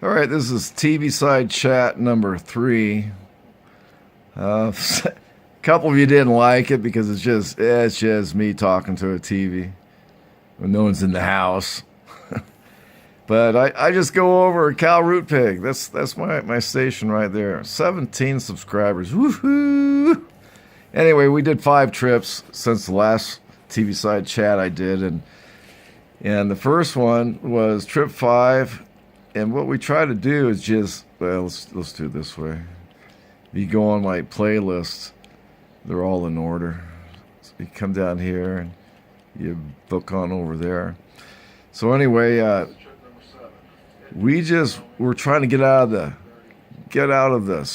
All right, this is TV side chat number 3. A couple of you didn't like it because it's just me talking to a TV when no one's in the house. But I just go over Cal Root Pig. That's my station right there. 17 subscribers. Woohoo! Anyway, we did 5 trips since the last TV side chat I did, and the first one was trip 5. And what we try to do is just, well, let's do it this way. You go on my playlists, they're all in order. So you come down here and you book on over there. So anyway, we're trying to get out of the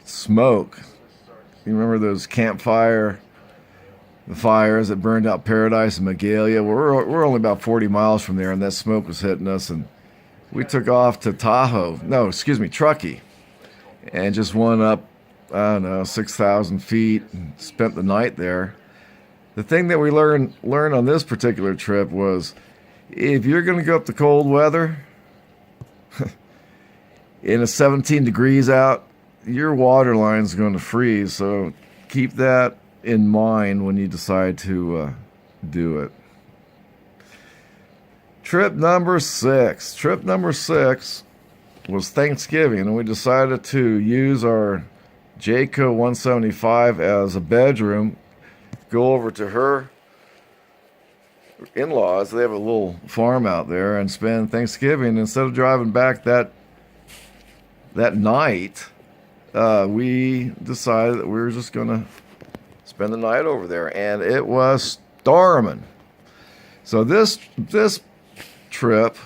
smoke. You remember those the fires that burned out Paradise and Magalia? We're only about 40 miles from there, and that smoke was hitting us, and we took off to Truckee, and just went up, 6,000 feet, and spent the night there. The thing that we learned on this particular trip was, if you're going to go up to cold weather, in a 17 degrees out, your water line's going to freeze, so keep that in mind when you decide to do it. Trip number 6. Trip number 6 was Thanksgiving, and we decided to use our Jayco 175 as a bedroom, go over to her in-laws. They have a little farm out there, and spend Thanksgiving. Instead of driving back that night, we decided that we were just going to spend the night over there, and it was storming. So this trip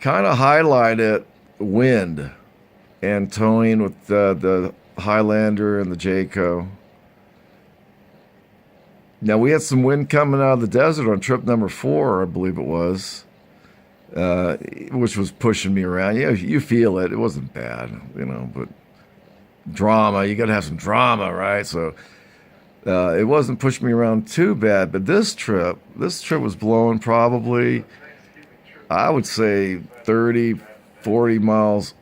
kind of highlighted wind and towing with the Highlander and the Jayco. Now, we had some wind coming out of the desert on trip number 4, I believe it was, which was pushing me around. Yeah, you feel it. It wasn't bad, but drama, you got to have some drama, right? So it wasn't pushing me around too bad. But this trip was blowing probably, I would say, 30, 40 miles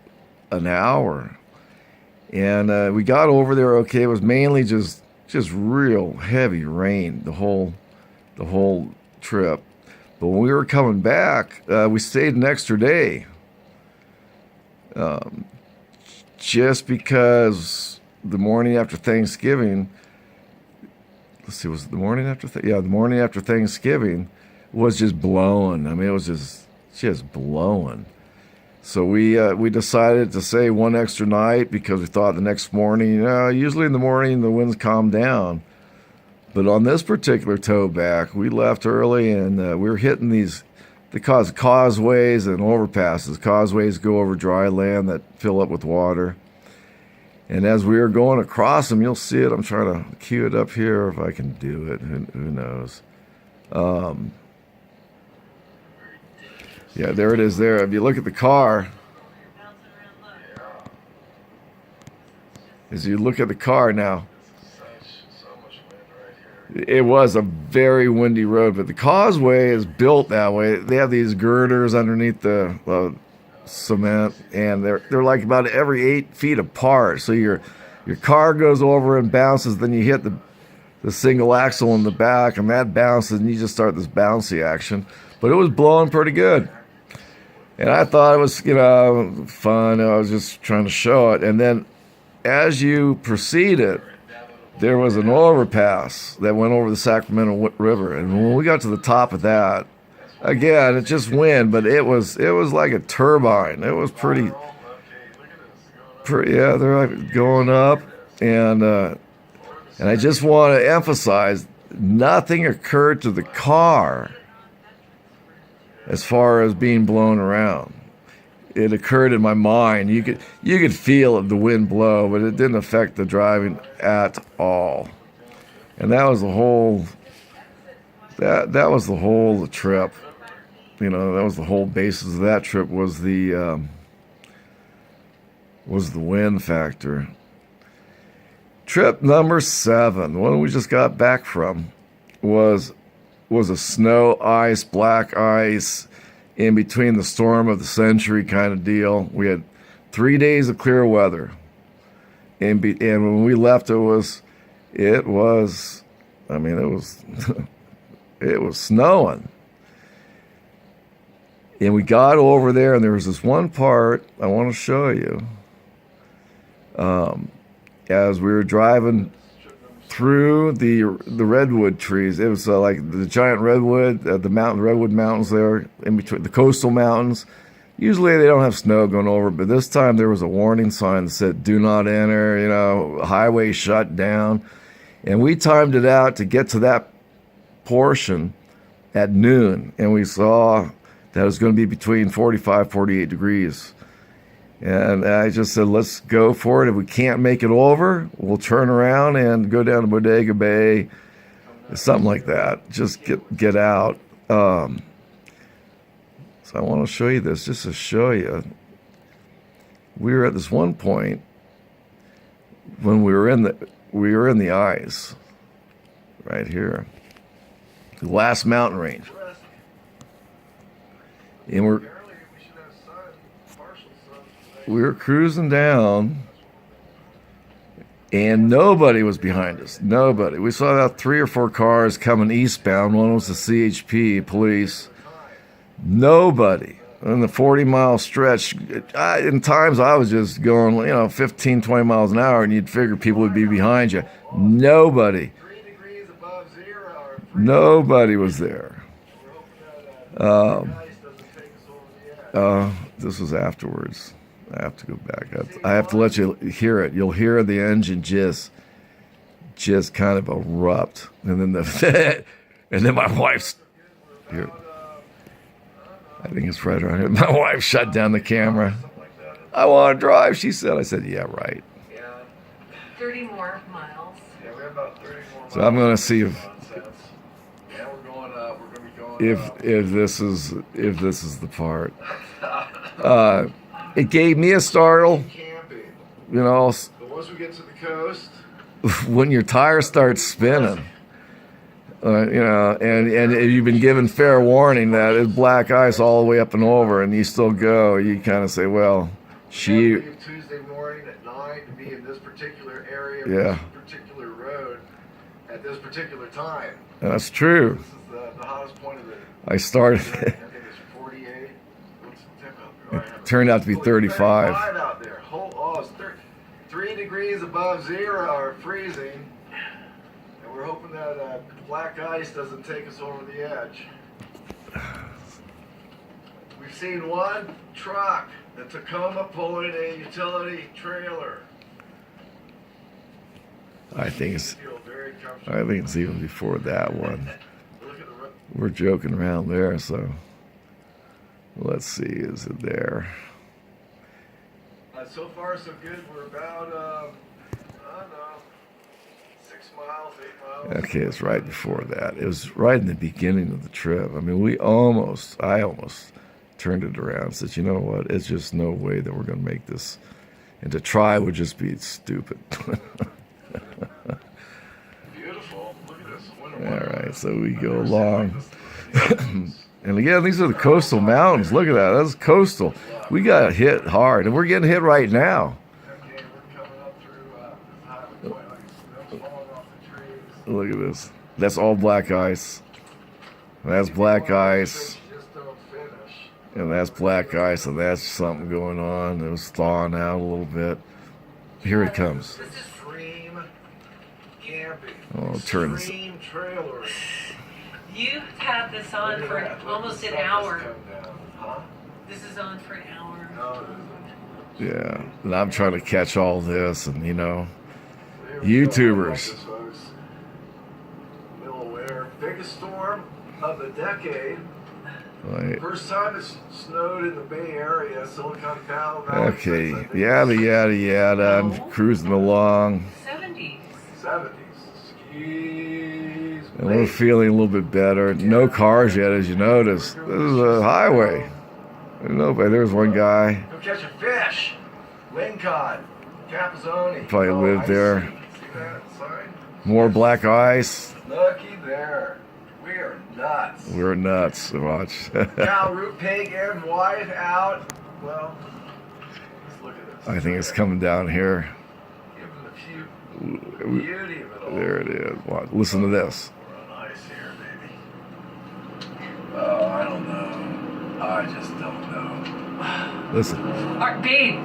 an hour. And we got over there okay. It was mainly just real heavy rain the whole trip. But when we were coming back, we stayed an extra day. Just because the morning after Thanksgiving, was it the morning after? The morning after Thanksgiving was just blowing. I mean, it was just blowing. So we decided to stay one extra night because we thought the next morning, usually in the morning the winds calm down. But on this particular tow back, we left early, and we were hitting they cause causeways and overpasses. Causeways go over dry land that fill up with water. And as we were going across them, you'll see it. I'm trying to cue it up here if I can do it. Who knows? Yeah, there it is there. If you look at the car, now, it was a very windy road, but the causeway is built that way. They have these girders underneath the cement, and they're like about every 8 feet apart. So your car goes over and bounces, then you hit the single axle in the back, and that bounces, and you just start this bouncy action. But it was blowing pretty good, and I thought it was fun. I was just trying to show it, and then as you proceeded, there was an overpass that went over the Sacramento River, and when we got to the top of that, again, it just wind, but it was like a turbine. It was pretty. Yeah, they're like going up, and I just want to emphasize, nothing occurred to the car as far as being blown around. It occurred in my mind. You could feel the wind blow, but it didn't affect the driving at all. And that was the whole. That was the whole trip. That was the whole basis of that trip was the wind factor. Trip number 7, the one we just got back from, was a snow, ice, black ice, in between the storm of the century kind of deal. We had 3 days of clear weather. And when we left, it was, it was it was snowing. And we got over there, and there was this one part I want to show you. As we were driving through the redwood trees, it was like the giant redwood, the redwood mountains there in between the coastal mountains. Usually they don't have snow going over, but this time there was a warning sign that said "Do not enter." You know, highway shut down, and we timed it out to get to that portion at noon, and we saw that it was going to be between 45, 48 degrees. And I just said, let's go for it. If we can't make it over, we'll turn around and go down to Bodega Bay, something like that. Just get out. So I want to show you this, just to show you. We were at this one point when we were in the ice, right here, the last mountain range, and we were cruising down, and nobody was behind us. Nobody. We saw about 3 or 4 cars coming eastbound. One was the CHP police. Nobody. In the 40-mile stretch, in times I was just going, 15, 20 miles an hour, and you'd figure people would be behind you. Nobody. 3 degrees above zero. Nobody was there. This was afterwards. I have to go back. I have to let you hear it. You'll hear the engine just kind of erupt, and then and then my wife's here. I think it's right around here. My wife shut down the camera. I want to drive, she said. I said, yeah, right. 30 more miles. Yeah, we have about 30 more miles. So I'm going to see if yeah, we're going up. We're going to be going up. if this is the part. It gave me a startle. Camping. But once we get to the coast, when your tires start spinning, and you've been given fair warning that it's black ice all the way up and over, and you still go, you kind of say, well, we leave Tuesday morning at 9 to be in this particular area, yeah, this particular road, at this particular time. That's true. This is the hottest point of the. I started. I think it's 48. What's the temperature? It turned out to be 35. 35 out there. It's 3 degrees above zero, or freezing. And we're hoping that black ice doesn't take us over the edge. We've seen one truck, the Tacoma, pulling a utility trailer. I think it's Feel very comfortable. even before that one. Look at the We're joking around there, so let's see, is it there? so far so good. We're about I don't know, 6 miles, 8 miles. Okay, it's right before that. It was right in the beginning of the trip. I mean, I almost turned it around and said, you know what, it's just no way that we're going to make this. And to try would just be stupid. Beautiful. Look at this. All right, so we go along. And again, these are the coastal mountains. Look at that. That's coastal. We got hit hard, and we're getting hit right now. Okay, we're coming up through Highland, like snow's falling off the trees. Look at this. That's all black ice. That's black ice. Just don't finish. And that's black ice, and that's something going on. It was thawing out a little bit. Here it comes. This is extreme camping. Oh, turn this. Extreme trailering. You've had this on Look for at that. Look almost at an the stuff hour. that's come down. Huh? This is on for an hour. No, it isn't. Yeah, and I'm trying to catch all this, and Here we go. YouTubers. This, folks. Middle of winter. Biggest storm of the decade. Like, First time it's snowed in the Bay Area, Silicon Valley. okay, since, I think, yada yada yada. I'm cruising along, 70s. 70s. Skis. and we're feeling a little bit better. No cars yet, as you notice. This is a highway. Nobody. There's one guy. Go catch a fish. Lingcod. Capizoni. Probably lived I there. See that sign? More black ice. Looky there. We are nuts. We're nuts. Watch. Cal, root pig and wife out. Well, let's look at this. I think it's coming down here. Give them a few beauty of it all. There it is. Watch. Listen to this. We're on ice here, baby. Oh, I don't know. I just don't know. Listen. Babe.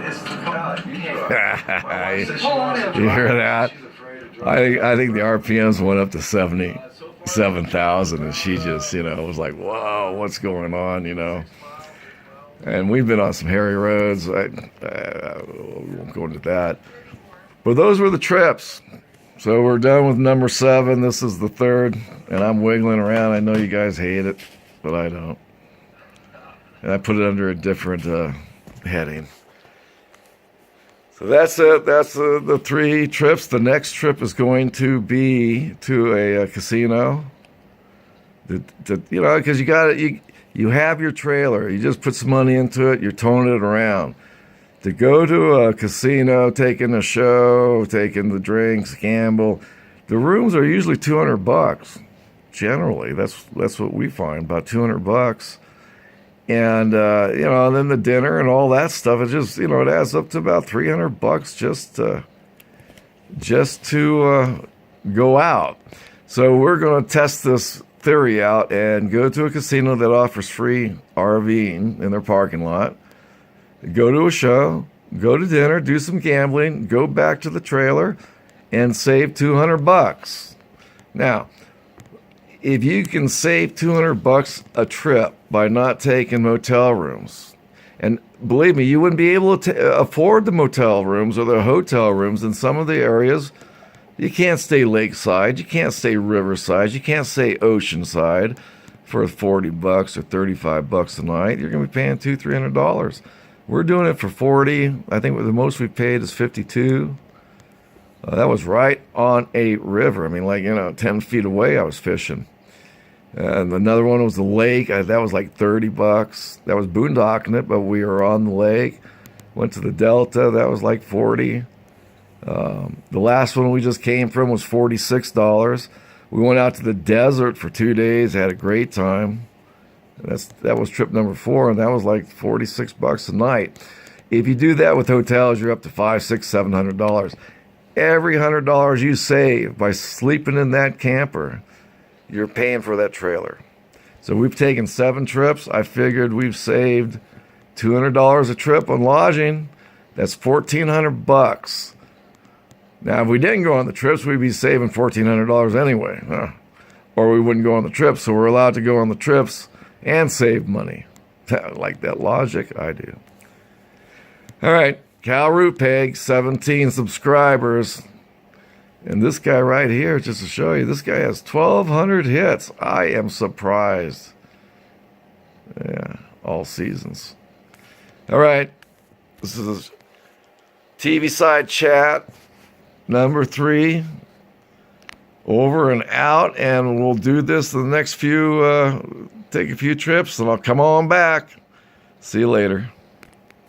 It's the God. You can't. You hear that? I think the RPMs went up to 77,000, and she just, was like, whoa, what's going on, And we've been on some hairy roads. I won't go into that. But those were the trips. So we're done with number 7. This is the 3rd, and I'm wiggling around. I know you guys hate it, but I don't. And I put it under a different heading. So that's it. That's the 3 trips. The next trip is going to be to a casino. Because you have your trailer. You just put some money into it. You're towing it around. To go to a casino, taking a show, taking the drinks, gamble, the rooms are usually $200. Generally, that's what we find, about $200. And, then the dinner and all that stuff, it just, it adds up to about $300 just to go out. So we're going to test this theory out and go to a casino that offers free RVing in their parking lot, go to a show, go to dinner, do some gambling, go back to the trailer, and save $200. Now, if you can save $200 a trip by not taking motel rooms, and believe me, you wouldn't be able to afford the motel rooms or the hotel rooms in some of the areas. You can't stay lakeside, you can't stay riverside, you can't stay oceanside for $40 or $35 a night. You're going to be paying $200-$300. We're doing it for $40. I think the most we've paid is $52. That was right on a river. I mean, 10 feet away I was fishing. And another one was the lake. That was like $30. That was boondocking it, but we were on the lake. Went to the Delta. That was like $40. The last one we just came from was $46. We went out to the desert for 2 days. Had a great time. That was trip number 4, and that was like $46 a night. If you do that with hotels, you're up to $500, $600, $700. Every $100 you save by sleeping in that camper, you're paying for that trailer. So we've taken 7 trips. I figured we've saved $200 a trip on lodging. That's $1,400. Now, if we didn't go on the trips, we'd be saving $1,400 anyway. Or we wouldn't go on the trips, so we're allowed to go on the trips and save money. Like that logic? I do. All right. Cal Root Peg, 17 subscribers. And this guy right here, just to show you, this guy has 1,200 hits. I am surprised. Yeah, all seasons. All right. This is TV Side Chat number 3. Over and out. And we'll do this the next few, take a few trips, and I'll come on back. See you later.